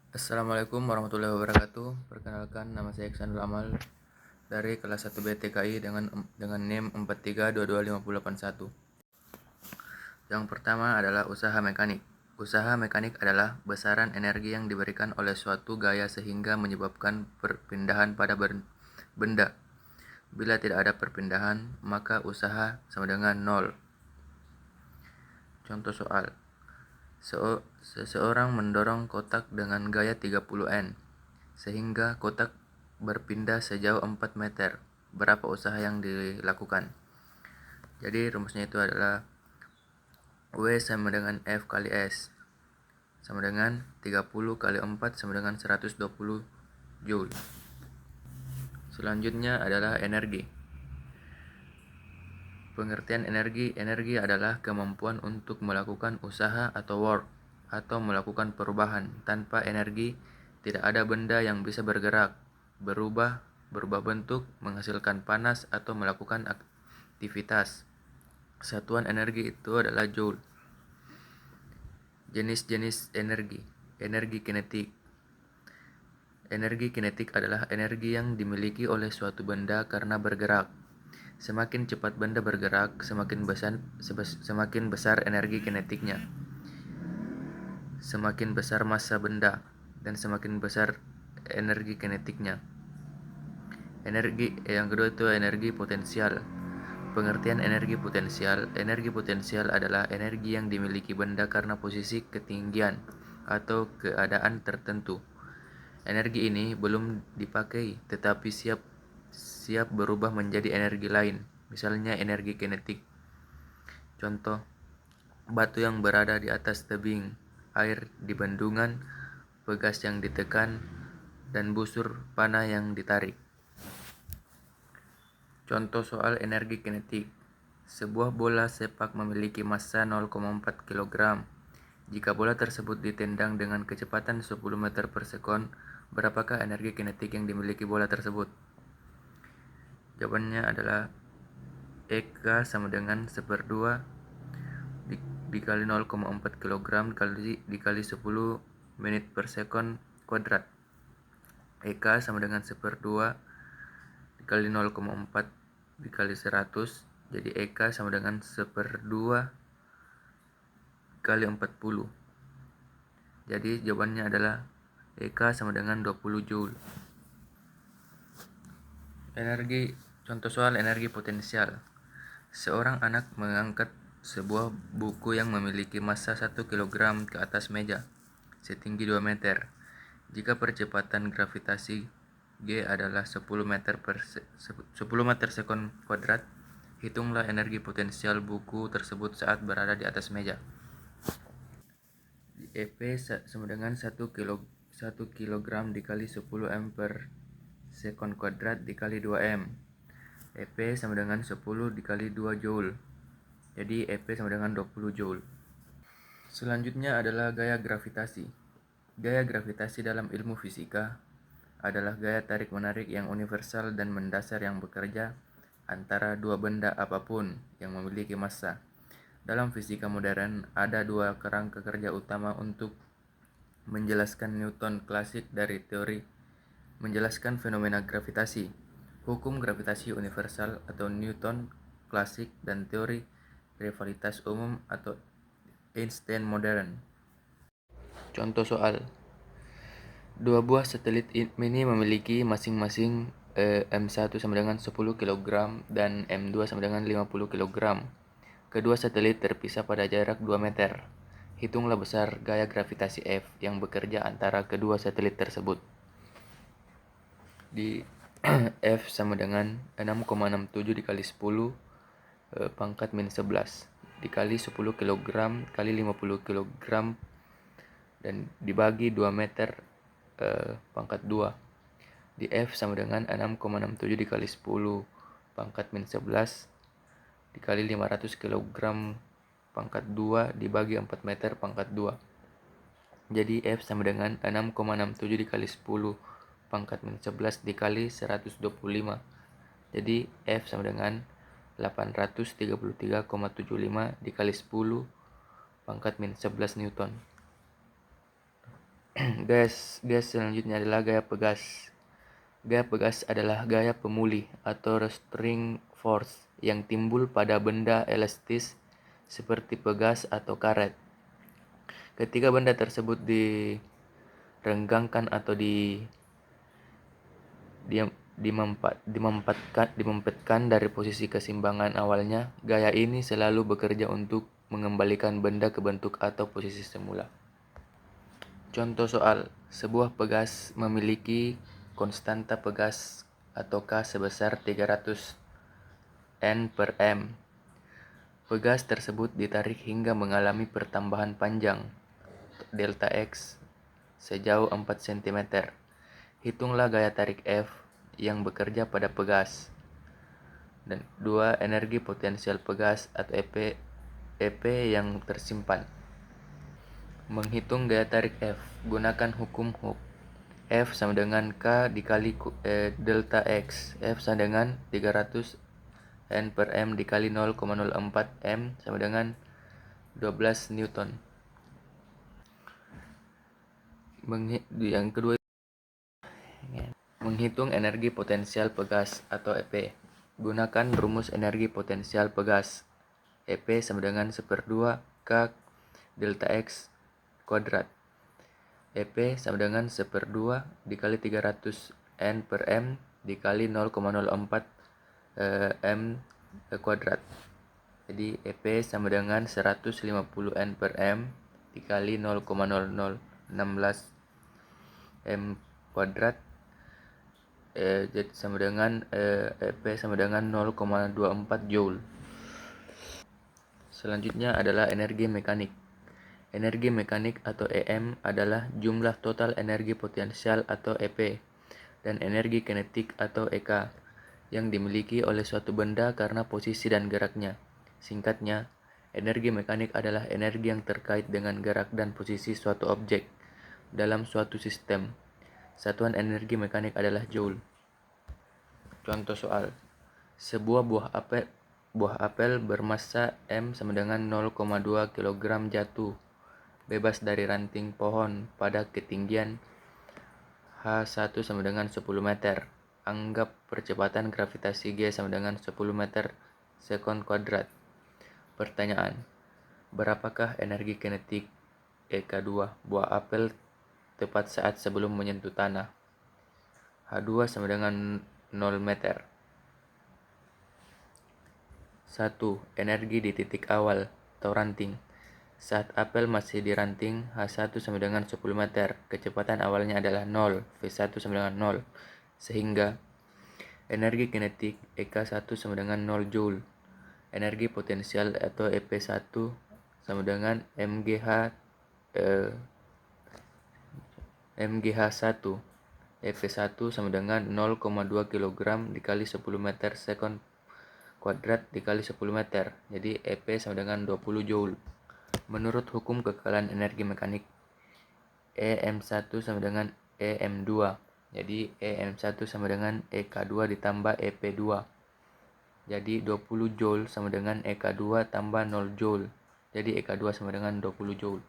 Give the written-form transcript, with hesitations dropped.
Assalamualaikum warahmatullahi wabarakatuh. Perkenalkan, nama saya Iksanul Amal dari kelas 1B TKI dengan NIM 43225081. Yang pertama adalah usaha mekanik. Usaha mekanik adalah besaran energi yang diberikan oleh suatu gaya sehingga menyebabkan perpindahan pada benda. Bila tidak ada perpindahan, maka usaha sama dengan nol. Contoh soal. Seseorang mendorong kotak dengan gaya 30 N, sehingga kotak berpindah sejauh 4 meter. Berapa usaha yang dilakukan? Jadi rumusnya itu adalah W sama dengan F kali S, sama dengan 30 kali 4 sama dengan 120 Joule. Selanjutnya adalah energi. Pengertian energi adalah kemampuan untuk melakukan usaha atau work, atau melakukan perubahan. Tanpa energi, tidak ada benda yang bisa bergerak, berubah bentuk, menghasilkan panas, atau melakukan aktivitas. Satuan energi itu adalah Joule. Jenis-jenis energi. Energi kinetik. Energi kinetik adalah energi yang dimiliki oleh suatu benda karena bergerak. Semakin cepat benda bergerak, semakin besar energi kinetiknya. Semakin besar massa benda, dan semakin besar energi kinetiknya. Yang kedua itu energi potensial. Pengertian energi potensial adalah energi yang dimiliki benda karena posisi, ketinggian, atau keadaan tertentu. Energi ini belum dipakai, tetapi siap berubah menjadi energi lain, misalnya energi kinetik. Contoh, batu yang berada di atas tebing, air di bendungan, pegas yang ditekan, dan busur panah yang ditarik. Contoh soal energi kinetik. Sebuah bola sepak memiliki massa 0,4 kg. Jika bola tersebut ditendang dengan kecepatan 10 meter per sekon, berapakah energi kinetik yang dimiliki bola tersebut? Jawabannya adalah EK sama dengan 1/2 dikali 0,4 kg dikali 10 menit per sekon kuadrat. EK sama dengan 1/2 dikali 0,4 dikali 100, jadi EK sama dengan 1/2 kali 40. Jadi jawabannya adalah EK sama dengan 20 Joule. Contoh soal energi potensial. Seorang anak mengangkat sebuah buku yang memiliki massa 1 kg ke atas meja, setinggi 2 meter. Jika percepatan gravitasi G adalah 10 meter sekon kuadrat, hitunglah energi potensial buku tersebut saat berada di atas meja. EP sama dengan 1 kg dikali 10 M per sekon kuadrat dikali 2 M. EP sama dengan 10 dikali 2 Joule. Jadi EP sama dengan 20 Joule. Selanjutnya adalah gaya gravitasi. Gaya gravitasi dalam ilmu fisika adalah gaya tarik-menarik yang universal dan mendasar yang bekerja antara dua benda apapun yang memiliki massa. Dalam fisika modern, ada dua kerangka kerja utama untuk menjelaskan Newton klasik dari teori menjelaskan fenomena gravitasi, hukum gravitasi universal atau Newton klasik, dan teori rivalitas umum atau Einstein modern. Contoh soal. Dua buah satelit mini memiliki masing-masing M1 sama dengan 10 kg dan M2 sama dengan 50 kg. Kedua satelit terpisah pada jarak 2 meter. Hitunglah besar gaya gravitasi F yang bekerja antara kedua satelit tersebut. Di F sama dengan 6,67 dikali 10 pangkat min 11 dikali 10 kg kali 50 kg dan dibagi 2 meter pangkat 2. Di F sama dengan 6,67 dikali 10 pangkat min 11 dikali 500 kg pangkat 2 dibagi 4 meter pangkat 2. Jadi F sama dengan 6,67 dikali 10 pangkat min 11 dikali 125. Jadi F sama dengan 833,75 dikali 10 pangkat min 11 Newton. Gas selanjutnya adalah gaya pegas. Gaya pegas adalah gaya pemulih atau restoring force yang timbul pada benda elastis seperti pegas atau karet. Ketika benda tersebut direnggangkan atau dimempetkan dari posisi keseimbangan awalnya, gaya ini selalu bekerja untuk mengembalikan benda ke bentuk atau posisi semula. Contoh soal, sebuah pegas memiliki konstanta pegas atau K sebesar 300 N per M. Pegas tersebut ditarik hingga mengalami pertambahan panjang delta X sejauh 4 cm. Hitunglah gaya tarik F yang bekerja pada pegas. Dan 2. Energi potensial pegas atau EP yang tersimpan. Menghitung gaya tarik F, gunakan hukum Hooke. F sama dengan K dikali delta X. F sama dengan 300 N per M dikali 0,04 M sama dengan 12 Newton. Yang kedua, menghitung energi potensial pegas atau EP. Gunakan rumus energi potensial pegas. EP sama dengan 1/2 K delta X kuadrat. EP sama dengan 1/2 dikali 300 N per M dikali 0,04 M kuadrat. Jadi EP sama dengan 150 N per M dikali 0,0016 M kuadrat. Jadi sama dengan EP sama dengan 0,24 Joule. Selanjutnya adalah energi mekanik. Energi mekanik atau EM adalah jumlah total energi potensial atau EP dan energi kinetik atau EK yang dimiliki oleh suatu benda karena posisi dan geraknya. Singkatnya, energi mekanik adalah energi yang terkait dengan gerak dan posisi suatu objek dalam suatu sistem. Satuan energi mekanik adalah Joule. Contoh soal, sebuah buah apel bermassa M sama dengan 0,2 kg jatuh bebas dari ranting pohon pada ketinggian H1 sama dengan 10 meter. Anggap percepatan gravitasi G sama dengan 10 meter sekon kuadrat. Pertanyaan, berapakah energi kinetik EK2 buah apel tepat saat sebelum menyentuh tanah? H2 sama dengan 0 meter. 1. Energi di titik awal atau ranting. Saat apel masih di ranting, H1 sama dengan 10 meter. Kecepatan awalnya adalah 0, V1 sama dengan 0. Sehingga energi kinetik EK1 sama dengan 0 Joule. Energi potensial atau EP1 sama dengan MGH1. EP1 sama dengan 0,2 kg dikali 10 meter sekon kuadrat dikali 10 meter. Jadi EP sama dengan 20 Joule. Menurut hukum kekekalan energi mekanik, EM1 sama dengan EM2. Jadi EM1 sama dengan EK2 ditambah EP2. Jadi 20 Joule sama dengan EK2 tambah 0 Joule. Jadi EK2 sama dengan 20 Joule.